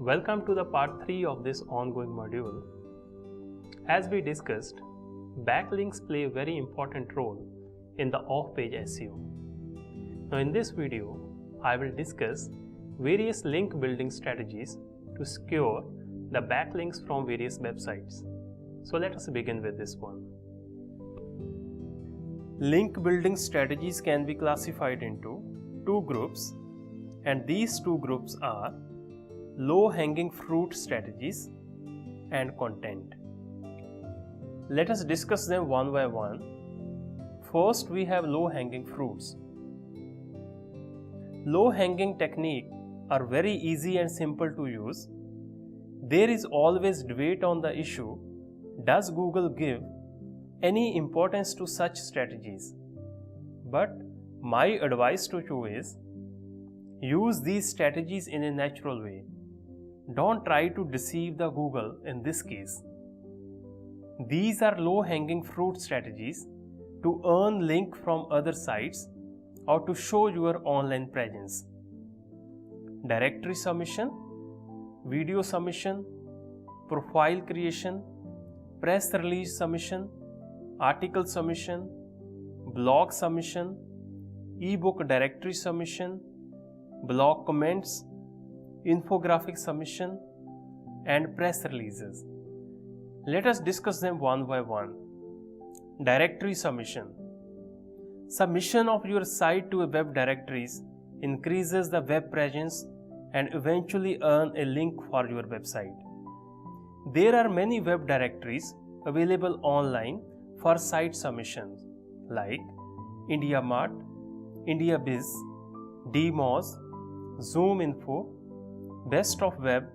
Welcome to the part 3 of this ongoing module. As we discussed, backlinks play a very important role in the off-page SEO. Now in this video, I will discuss various link building strategies to secure the backlinks from various websites. So let us begin with this one. Link building strategies can be classified into two groups, and these two groups are low-hanging fruit strategies and content. Let us discuss them one by one. First, we have low-hanging fruits. Low-hanging techniques are very easy and simple to use. There is always debate on the issue, does Google give any importance to such strategies? But my advice to you is, use these strategies in a natural way. Don't try to deceive the Google in this case. These are low-hanging fruit strategies to earn link from other sites or to show your online presence. Directory submission, video submission, profile creation, press release submission, article submission, blog submission, ebook directory submission, blog comments, infographic submission, and press releases. Let us discuss them one by one. Directory submission. Submission of your site to a web directories increases the web presence and eventually earn a link for your website. There are many web directories available online for site submissions like IndiaMart, IndiaBiz, DMOZ, ZoomInfo, Best of Web,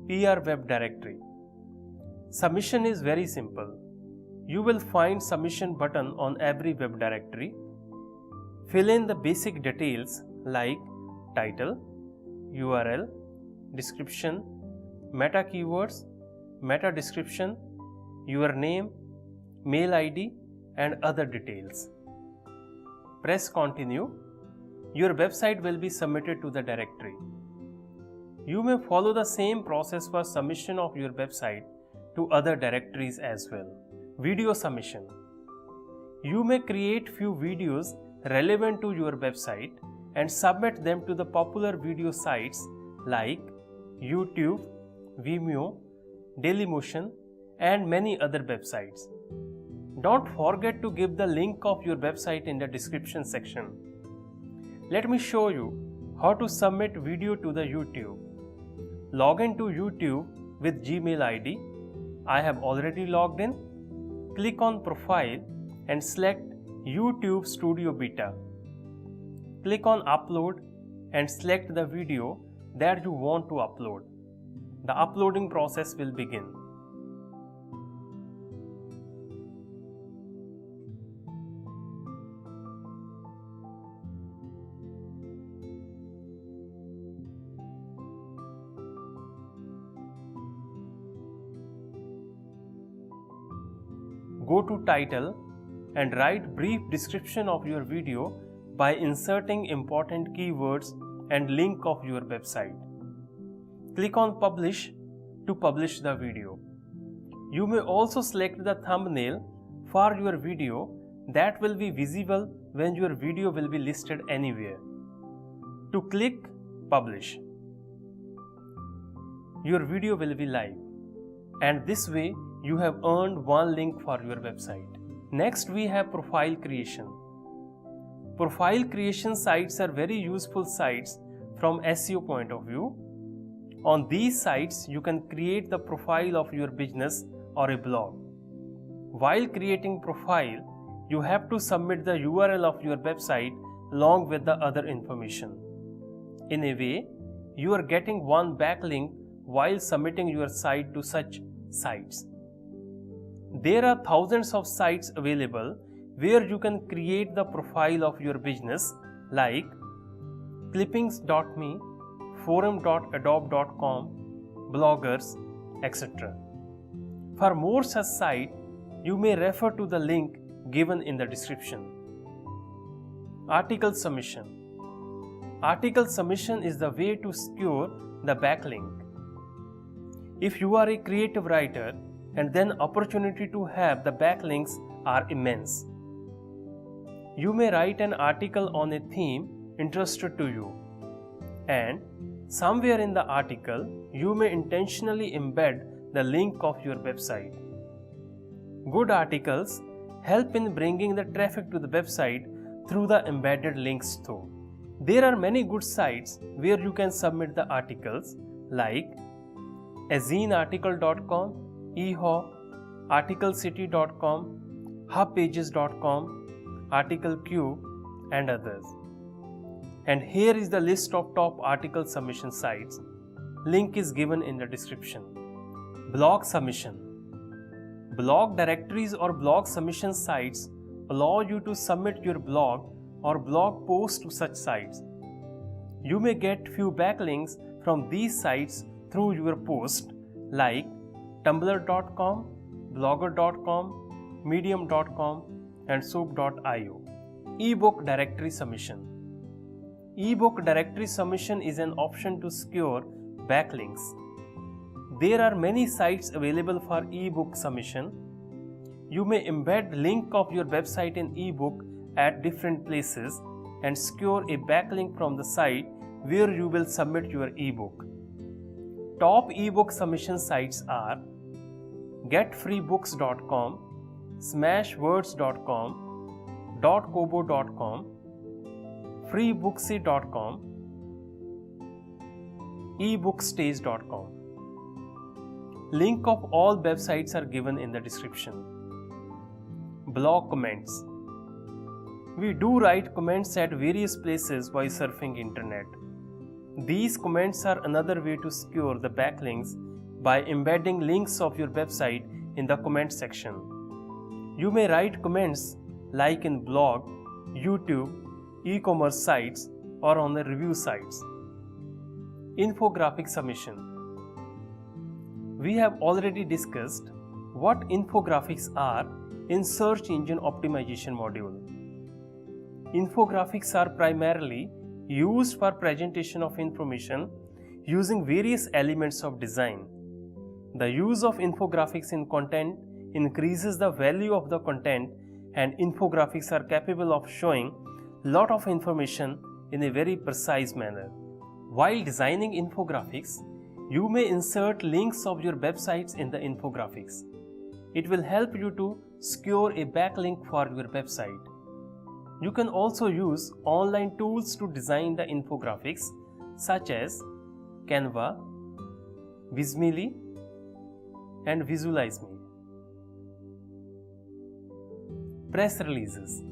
PR Web Directory. Submission is very simple. You will find submission button on every web directory. Fill in the basic details like title, URL, description, meta keywords, meta description, your name, mail ID, and other details. Press continue. Your website will be submitted to the directory. You may follow the same process for submission of your website to other directories as well. Video submission. You may create few videos relevant to your website and submit them to the popular video sites like YouTube, Vimeo, Dailymotion, and many other websites. Don't forget to give the link of your website in the description section. Let me show you how to submit video to the YouTube. Log in to YouTube with Gmail ID. I have already logged in. Click on Profile and select YouTube Studio Beta. Click on Upload and select the video that you want to upload. The uploading process will begin. Go to title and write brief description of your video by inserting important keywords and link of your website. Click on publish to publish the video. You may also select the thumbnail for your video that will be visible when your video will be listed anywhere. To click publish, your video will be live, and this way you have earned one link for your website. Next, we have profile creation. Profile creation sites are very useful sites from SEO point of view. On these sites, you can create the profile of your business or a blog. While creating profile, you have to submit the URL of your website along with the other information. In a way, you are getting one backlink while submitting your site to such sites. There are thousands of sites available where you can create the profile of your business like clippings.me, forum.adobe.com, bloggers, etc. For more such sites, you may refer to the link given in the description. Article submission. Article submission is the way to secure the backlink. If you are a creative writer, and then opportunity to have the backlinks are immense. You may write an article on a theme interested to you, and somewhere in the article you may intentionally embed the link of your website. Good articles help in bringing the traffic to the website through the embedded links though. There are many good sites where you can submit the articles like azinearticle.com, eHaw, articlecity.com, hubpages.com, ArticleCube, and others. And here is the list of top article submission sites. Link is given in the description. Blog submission. Blog directories or blog submission sites allow you to submit your blog or blog post to such sites. You may get few backlinks from these sites through your post like tumblr.com, blogger.com, medium.com, and soap.io. Ebook directory submission. Ebook directory submission is an option to secure backlinks. There are many sites available for ebook submission. You may embed link of your website in ebook at different places and secure a backlink from the site where you will submit your ebook. Top ebook submission sites are getfreebooks.com, smashwords.com, .kobo.com, freebooksy.com, ebookstage.com. Link of all websites are given in the description. Blog comments. We do write comments at various places while surfing internet. These comments are another way to secure the backlinks by embedding links of your website in the comment section. You may write comments like in blog, YouTube, e-commerce sites, or on the review sites. Infographic submission. We have already discussed what infographics are in search engine optimization module. Infographics are primarily used for presentation of information using various elements of design. The use of infographics in content increases the value of the content, and infographics are capable of showing lot of information in a very precise manner. While designing infographics, you may insert links of your websites in the infographics. It will help you to secure a backlink for your website. You can also use online tools to design the infographics such as Canva, Vismily, and Visualize Me. Press releases.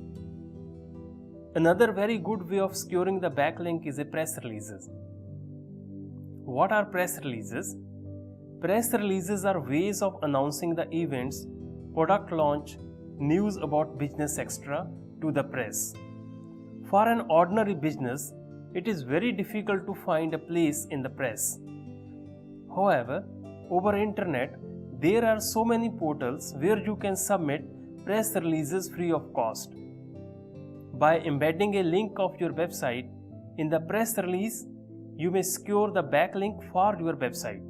Another very good way of securing the backlink is a press releases. What are press releases? Press releases are ways of announcing the events, product launch, news about business extra to the press. For an ordinary business, it is very difficult to find a place in the press. However, over internet, there are so many portals where you can submit press releases free of cost. By embedding a link of your website in the press release, you may secure the backlink for your website.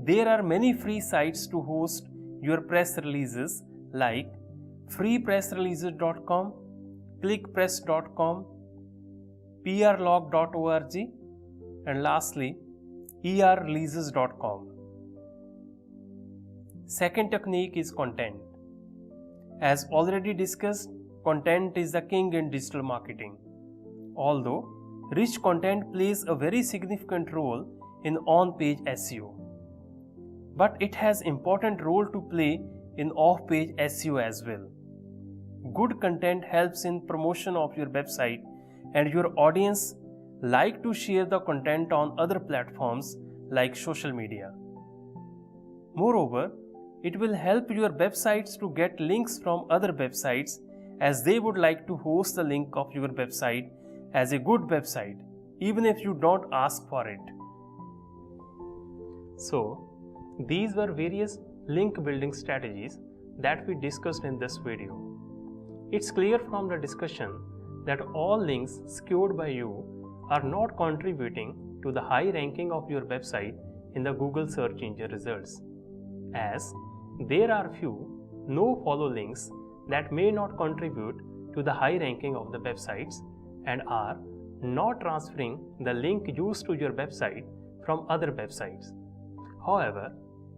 There are many free sites to host your press releases like freepressreleases.com, clickpress.com, prlog.org, and lastly erreleases.com. Second technique is content. As already discussed, content is the king in digital marketing. Although rich content plays a very significant role in on-page SEO, but it has important role to play in off-page SEO as well. Good content helps in promotion of your website, and your audience like to share the content on other platforms like social media. Moreover, it will help your websites to get links from other websites, as they would like to host the link of your website as a good website, even if you don't ask for it. So, these were various link building strategies that we discussed in this video. It's clear from the discussion that all links secured by you are not contributing to the high ranking of your website in the Google search engine results, as there are few no-follow links that may not contribute to the high ranking of the websites and are not transferring the link used to your website from other websites. However,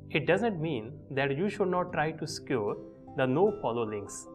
it doesn't mean that you should not try to secure the no-follow links.